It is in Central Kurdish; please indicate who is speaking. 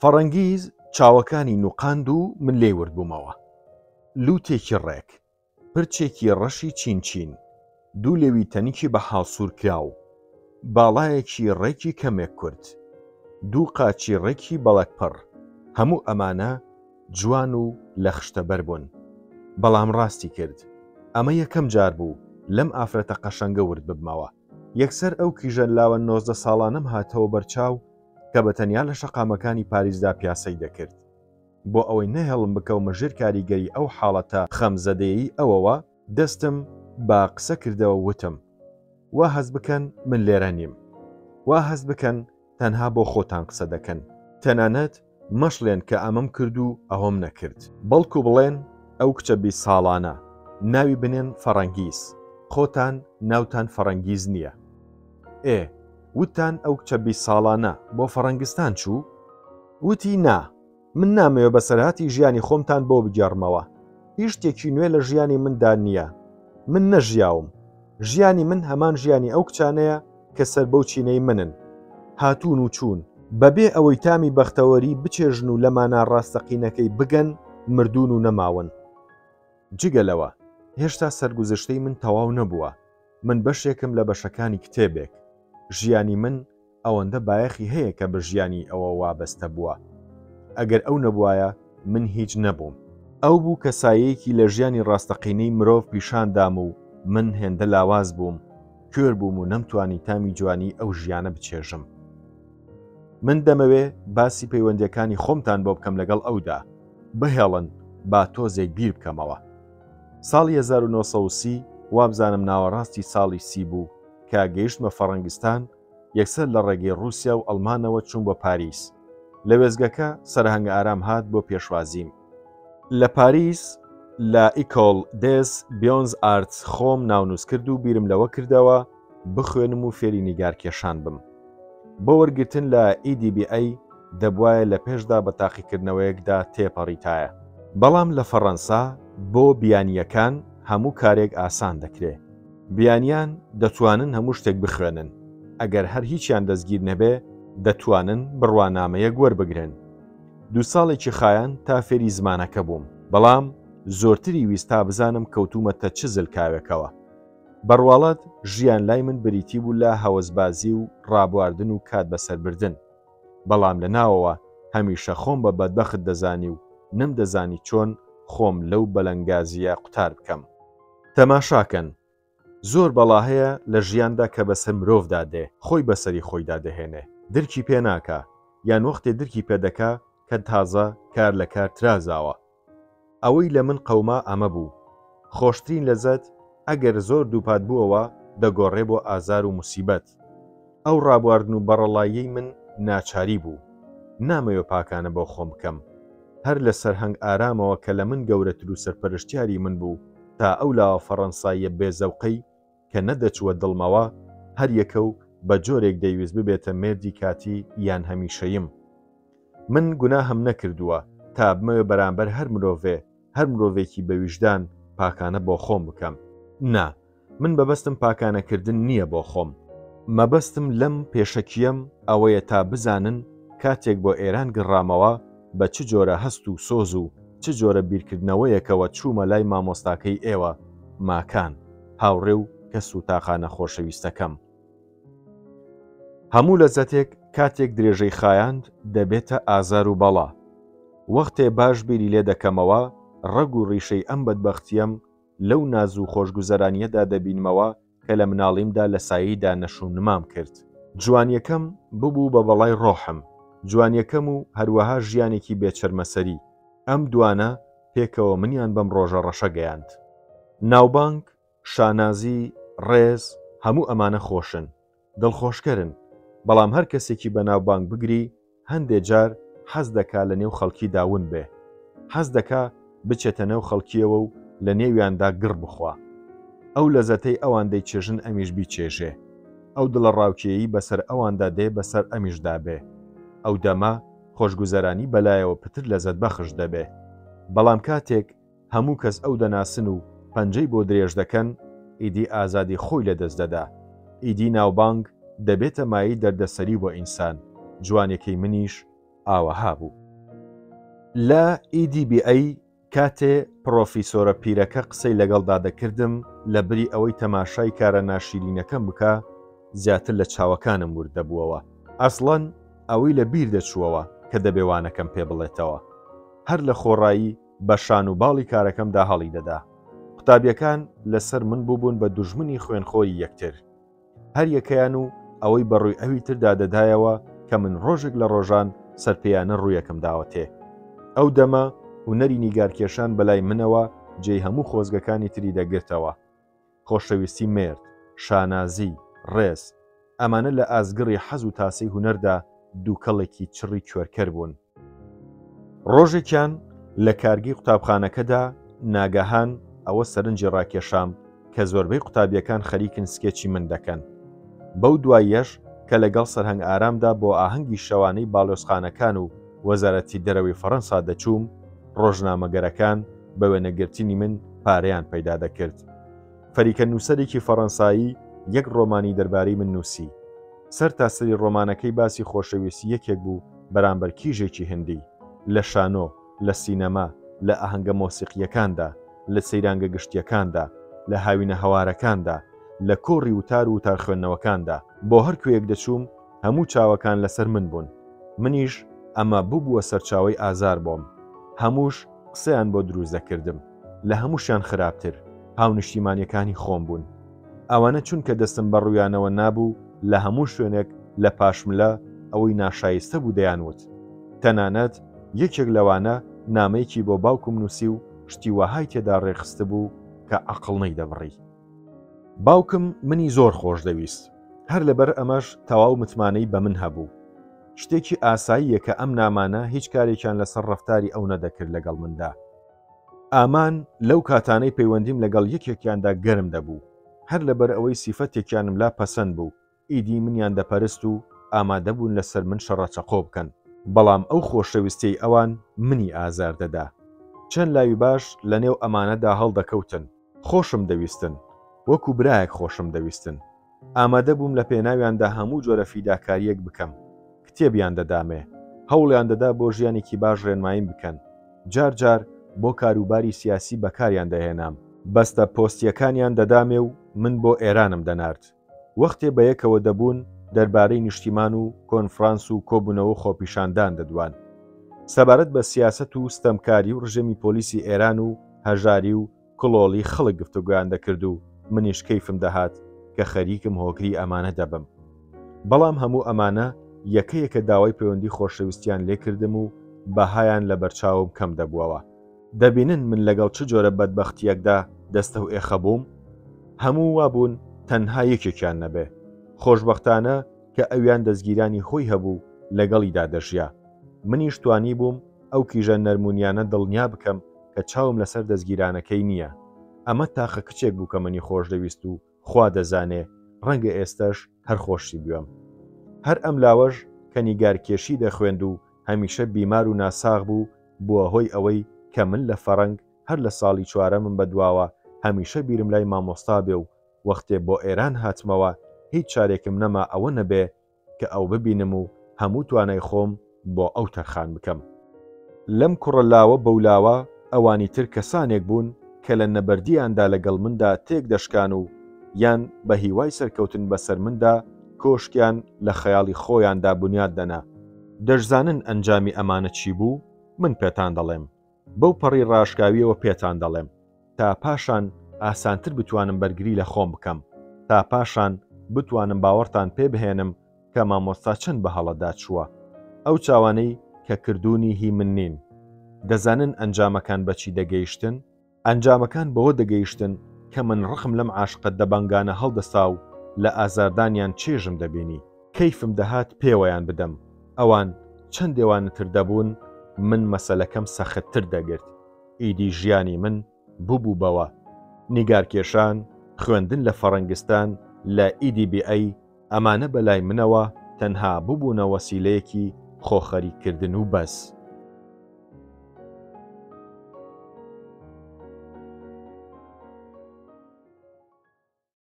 Speaker 1: فەڕەنگیز چاوەکانی نوقاند و من لێ وردبوومەوە. لووتێکی ڕێک، پرچێکی ڕەشی چین دوو لێوی تەنیکی بە حاڵسوور کراو، باڵایەکی ڕێکی کەمێک کورت، دوو قاچی ڕێکی بەڵەکپڕ، هەموو ئەمانە جوان و لە خشتەبەر بوون. بەڵام ڕاستی کرد، ئەمە یەکەم جار بوو لەم ئافرەتە قەشەنگە ورد ببمەوە. یەکسەر ئەو کیژەن لاوە 19 ساڵانەم هاتەوە بەرچاو کە بە تەنیا لە شەقامەکانی پاریسدا پیاسەی دەکرد. بۆ ئەوەی نەهێڵم بکەومە ژێر کاریگەری ئەو حاڵەتە خەمزەدەیی ئەوەوە دەستم با قسە کردەوە، وتم: وا هەز بکەن من لێرە نیم، وا هەز بکەن تەنها بۆ خۆتان قسە دەکەن، تەنانەت مەشڵێن کە ئەمەم کرد و ئەوەم نەکرد، بەڵکو بڵێن ئەو کچە 20 ساڵانە ناوی بنێن فەڕەنگیز، خۆتان ناوتان فەڕەنگیز نییە. وتان ئەو کچە 20 ساڵانە بۆ فەڕەنگستان چوو؟ وتی نا، من نامەوێت بەسەرهاتی ژیانی خۆمتان بۆ بگەڕمەوە، هیچ شتێکی نوێ لە ژیانی مندا نییە، من نەژیاوم، ژیانی من هەمان ژیانی ئەو کچانەیە کە سەر بەو چینەی منن، هاتوون و چوون بەبێ ئەوەی تامی بەختەوەری بچێژن و لەمانە ڕاستەقینەکەی بگەن، مردوون و نەماون. جگەلەوە هێشتا سەرگوزشتەی من تەواو نەبووە، من بەشێکم لە بەشەکانی کتێبێک، ژیانی من ئەوەندە بایەخی هەیە کە بە ژیانی ئەوە وابەستە بووە. ئەگەر ئەو نەبوایە من هیچ نەبووم. ئەو بوو کە سایەیەکی لە ژیانی ڕاستەقینەی مرۆڤ پیشاندام و من هێندە لاواز بووم، کوێر بووم و نەمتوانی تامی جوانی ئەو ژیانە بچێژم. من دەمەوێ باسی پەیوەندیەکانی خۆمتان بۆ بکەم لەگەڵ ئەودا، بهێڵن با تۆزێک بیر بکەمەوە. ساڵی 1930 وابزانم ناوەڕاستی ساڵی 30 بوو کە گەیشتمە فەڕەنگستان، یەکسەر لە ڕێگەی رووسیا و ئەڵمانەوە چوون بۆ پاریس. لە وێزگەکە سەرهەنگە ئارام هات بۆ پێشوازیم. لە پاریس لە ئیکۆڵ دێس بیۆنز ئارتس خۆم ناونووس کرد و بیرم لەوە کردەوە بخوێنم و فێری نیگارکێشان بم. بۆ وەرگرتن لە EDBA دەبوایە لە پێشدا بە تاقیکردنەوەیەکدا تێپەڕیتایە. بەڵام لە فەڕەنسا بۆ بیانیەکان هەموو کارێک ئاسان دەکرێت. بیانیان دەتوانن هەموو شتێک بخوێنن، ئەگەر هەر هیچیان دەستگیر نەبێ دەتوانن بڕوانامەیەک وەربگرن. 2 ساڵێکی خایان تا فێری زمانەکە بووم، بەڵام زۆرتری ویستا بزانم کەوتومەتە چ زلکاوێکەوە. بەڕواڵەت ژیان لای من بریتی بوو لە هەوەسبازی و ڕابواردن و کات بەسەربردن، بەڵام لە ناوەوە هەمیشە خۆم بە بەدبەخت دەزانی و نەمدەزانی چۆن خۆم لەو بەلەنگازیە قوتار بکەم. تەماشاکەن، زۆر بەڵا هەیە لە ژیاندا کە بەسەر مرۆڤدا دێ، خۆی بەسەری خۆیدا دەهێنێ، درکی پێ ناکە، یان وەختێ درکی پێدەکا کە تازە کار لە کار ترازاوە. ئەوەی لە من قەوما ئەمە بوو، خۆشترین لەزەت ئەگەر زۆر دووپات بووەوە دەگۆڕێ بۆ ئازار و موسیبەت. ئەو ڕابواردن و بەڕەڵاییەی من ناچاری بوو، نامەوێ پاکانە بۆ خۆم بکەم، هەر لە سەرهەنگ ئارامەوە کە لە من گەورەتر و سەرپەرشتیاری من بوو تا ئەو لاوە فەڕەنساییە بێزەوقەی کە نەدەچووە دڵمەوە هەر یەکە و بە جۆرێک دەیویست ببێتە مێردی کاتی یان هەمیشەییم. من گوناهم نەکردووە تا بمەوێ بەرامبەر هەر مرۆڤێکی بەویژدان پاکانە بۆ خۆم بکەم. نا، من بەبەستم پاکانەکردن نییە بۆ خۆم، مەبەستم لەم پێشەکیەم ئەوەیە تا بزانن کاتێک بۆ ئێران گەڕامەوە بە چ جۆرە هەست و سۆز و چ جۆرە بیرکردنەوەیەکەوە چوومە لای مامۆستاکەی ئێوە ماکان، هاوڕێ و کەس و تاقانە خۆشەویستەکەم. هەموو لەزەتێک کاتێک درێژەی خایاند دەبێتە ئازار و بەڵا. وەختێ باش بیری لێ دەکەمەوە ڕەگ و ڕیشەی ئەم بەدبەختیم لەو ناز و خۆشگوزەرانیەدا دەبینمەوە کە لە مناڵیمدا لە ساییدا نەشونمام کرد. جوانیەکەم ببوو بە بەڵای ڕۆحم، جوانیەکەم و هەروەها ژیانێکی بێچەرمەسەری. ئەم دوانە پێکەوە منیان بەم ڕۆژە ڕەشە گەیاند. ناوبانگ، شانازی، ڕێز، هەموو ئەمانە خۆشن، دڵخۆشکەرن، بەڵام هەر کەسێکی بە ناوبانگ بگری هەندێک جار حەز دەکا لە نێو خەڵکی داون بێ، حەز دەکا بچێتە نێو خەڵکیەوە و لە نێویاندا گڕ بخوا. ئەو لەزەتەی ئەوان دەیچێژن ئەمیش بیچێژێ، ئەو دڵە ڕاوکێیی بەسەر ئەواندا دێ بەسەر ئەمیشدا بێ. ئەو دەما خۆشگوزەرانی بەلایەوە پتر لەزەت بەخش دەبێ. بەڵام کاتێک هەموو کەس ئەو دەناسن و پەنجەی بۆ درێژ دەکەن، ئیدی ئازادی خۆی لەدەست دەدا. ئیدی ناوبانگ دەبێتە مایی دەردەسەری بۆ ئینسان، جوانێکی منیش ئاوەها بوو. لە EDBA کاتێ پرۆفیسۆرە پیرەکە قسەی لەگەڵدا دەکردم لە بری ئەوەی تەماشای کارە ناشیرینەکەم بکە زیاتر لە چاوەکانم وردەبووەوە. ئەسڵەن ئەوەی لە بیر دەچووەوە کە دەبێوانەکەم پێ بڵێتەوە. هەر لە خۆڕایی بە شان و باڵی کارەکەمدا هەڵی دەدا. قوتابیەکان لەسەر من بووبوون بە دوژمنی خوێنخۆری یەکتر. هەر یەکەیان و ئەوەی بەڕووی ئەوی تردا دەدایەوە کە من ڕۆژێک لە ڕۆژان سەرپێیانە ڕوویەکەم داوەتێ. ئەو دەمە هونەری نیگارکێشان بەلای منەوە جێی هەموو خۆزگەکانی تری دەگرتەوە. خۆشەویستی مرد، شانازی، ڕێز، ئەمانە لە ئازگڕی حەز و تاسی هونەردا دووکەڵێکی چڕی کوێرکەر بوون. ڕۆژێکیان لە کارگی قوتابخانەکەدا ناگەهان ئەوە سەرنجی ڕاکێشام کە زۆربەی قوتابیەکان خەریکن سکێچی من دەکەن. بەو دواییەش کە لەگەڵ سەرهەنگ ئارامدا بۆ ئاهەنگی شەوانەی باڵۆزخانەکان و وەزارەتی دەرەوەی فەڕەنسا دەچووم، ڕۆژنامەگەرەکان بە وێنەگرتنی من پارەیان پەیدا دەکرد. فەریکە نووسەرێکی فەڕەنسایی یەک ڕۆمانی دەربارەی من نووسی. سەر تاسەری ڕۆمانەکەی باسی خۆشەویستی یەکێک بوو بەرامبەر کیژێکی هندی، لە شانۆ، لە سینەما، لە ئاهەنگە مۆسیقیەکاندا، لە سەیرانگە گشتیەکاندا، لە هاوینە هەوارەکاندا، لە کۆڕی وتار و وتار خوێندنەوەکاندا. بۆ هەر کوێیەک دەچووم هەموو چاوەکان لەسەر من بوون. منیش ئەمە بووبووە سەرچاوەی ئازار بۆم. هەمووش قسەیان بۆ دروست دەکردم. لە هەمووشیان خراپتر هاونیشتیمانیەکانی خۆم بوون. ئەوانە چونکە دەستم بە ڕوویانەوە نابوو لە هەموو شوێنێک لە پاشملە ئەوەی ناشایستە بوو دەیانوت. تەنانەت یەکێک لەوانە نامەیەکی بۆ باوکم نووسی و شتی وەهای تێدا ڕێخستە بوو کە عەقڵ نەیدەبڕی. باوکم منی زۆر خۆش دەویست. هەر لەبەر ئەمەش تەواو متمانەی بە من هەبوو. شتێکی ئاساییە کە ئەم نامانە هیچ کارێکیان لەسەر ڕەفتاری ئەو نەدەکرد لەگەڵ مندا. ئامان لەو کاتانەی پەیوەندیم لەگەڵ یەکێکیاندا گەرم دەبوو. هەر لەبەر ئەوەی سیفەتێکیانم لا پەسەند بوو، ئیدی منیان دەپەرست و ئامادەبوون لەسەر من شەڕەچەقۆ بکەن. بەڵام ئەو خۆشەویستەی ئەوان منی ئازار دەدا. چەند لاوی باش لە نێو ئەمانەدا هەڵدەکەوتن. خۆشم دەویستن، وەکو برایەک خۆشم دەویستن. ئامادە بووم لە پێناویاندا هەموو جۆرە فیداکاریەک بکەم. کتێبیان دەدامێ، هەوڵیان دەدا بۆ ژیانێکی باش ڕێنماییم بکەن. جار جار بۆ کاروباری سیاسی بەکاریان دەهێنام. بەستە پۆستیەکانیان دەدامێ و من بۆ ئێرانم دەنارد. وەختێ بەیەکەوە دەبوون دەربارەی نیشتیمان و کۆنفرانس و کۆبوونەوە خۆپیشاندان دەدوان. سەبارەت بە سیاست و ستەمکاری و ڕژێمی پۆلیسی ئێران و هەژاری و کڵۆڵی خەڵک گفتوگویان دەکرد و منیش کەیفم دەهات کە خەریکم هۆگری ئەمانە دەبم. بەڵام هەموو ئەمانە یەکەیەکە داوای پەیوەندی خۆشەویستیان لێکردم و بەهایان لە بەرچاوم کەم دەبووەوە. دەبینن من لەگەڵ چ جۆرە بەدبەختیەکدا دەستە و ئێخە بووم؟ هەموو وابوون تەنها یەکێکیان نەبێ. خۆشبەختانە کە ئەویان دەستگیرانی خۆی هەبوو لەگەڵیدا دەژیا. منیش توانی بووم ئەو کیژە نەرمونیانە دڵنیا بکەم کە چاوم لەسەر دەستگیرانەکەی نییە. ئەمە تاخە کچێک بوو کە منی خۆش دەویست و خوا دەزانێ ڕەنگە ئێستش هەر خۆشی بووم. هەر ئەم لاوەش کە نیگارکێشی دەخوێند و هەمیشە بیمار و ناساغ بوو بووە هۆی ئەوەی کە من لە فەڕەنگ هەر لە ساڵی چوارەمم بەدواوە هەمیشە بیرم لای مامۆستا بێ و وەختێ بۆ ئێران هاتمەوە هیچ چارێکم نەما ئەوە نەبێ کە ئەو ببینم و هەموو توانای خۆم بۆ ئەو تەرخان بکەم. لەم کوڕە لاوە بەولاوە ئەوانی تر کەسانێک بوون کە لە نەبەردیاندا لەگەڵ مندا تێک دەشکان و یان بە هیوای سەرکەوتن بەسەر مندا کۆشکیان لە خەیاڵی خۆیاندا بنیاد دەنا. دەشزانن ئەنجامی ئەمانە چی بوو؟ من پێتان دەڵێم. بەو پەڕی ڕاشکاویەوە پێتان دەڵێم تا پاشان ئاسانتر بتوانم بەرگری لە خۆم بکەم، تا پاشان بتوانم باوەڕتان پێ بهێنم کە مامۆستا چەند بە هەڵەدا چووە. ئەو چاوانەی کە کردوونی هی من نین. دەزانن ئەنجامەکان بەچی دەگەیشتن؟ ئەنجامەکان بەوە دەگەیشتن کە من ڕخم لەم عاشقەت دەبانگانە هەڵدەسا و لە ئازاردانیان چێژم دەبینی. کەیفم دەهات پێوەیان بدەم. ئەوان چەندێوانتر دەبوون من مەسەلەکەم سەختتر دەگرت. ئیدی ژیانی من بوو بەوە. نیگارکێشان، خوێندن لە فەڕەنگستان، لە EDBA ئەمانە بەلای منەوە تەنها ببوونە وەسیلەیەکی خۆخەریکردن و بەس.